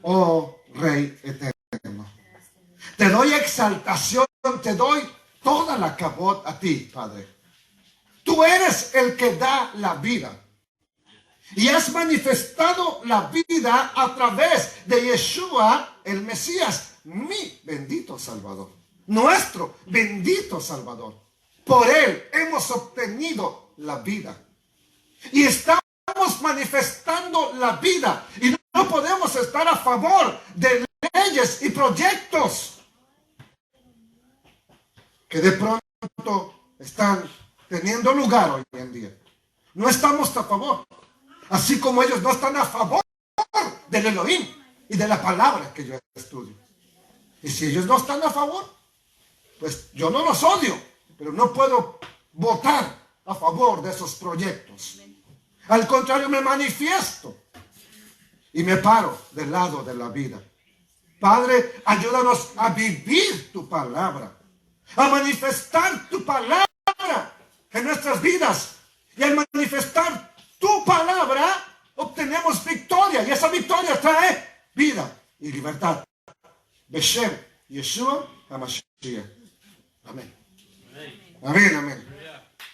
oh Rey eterno. Te doy exaltación, te doy toda la cabot a ti, Padre. Tú eres el que da la vida. Y has manifestado la vida a través de Yeshua, el Mesías, mi bendito Salvador. Nuestro bendito Salvador. Por él hemos obtenido la vida. Y estamos manifestando la vida. Y no podemos estar a favor de leyes y proyectos que de pronto están teniendo lugar hoy en día. No estamos a favor. Así como ellos no están a favor del Elohim y de la palabra que yo estudio. Y si ellos no están a favor, pues yo no los odio, pero no puedo votar a favor de esos proyectos. Al contrario, me manifiesto y me paro del lado de la vida. Padre, ayúdanos a vivir tu palabra, a manifestar tu palabra en nuestras vidas y al manifestar tu palabra obtenemos victoria. Y esa victoria trae vida y libertad. Beshem Yeshua HaMashiach. Amén. Amén. Amén.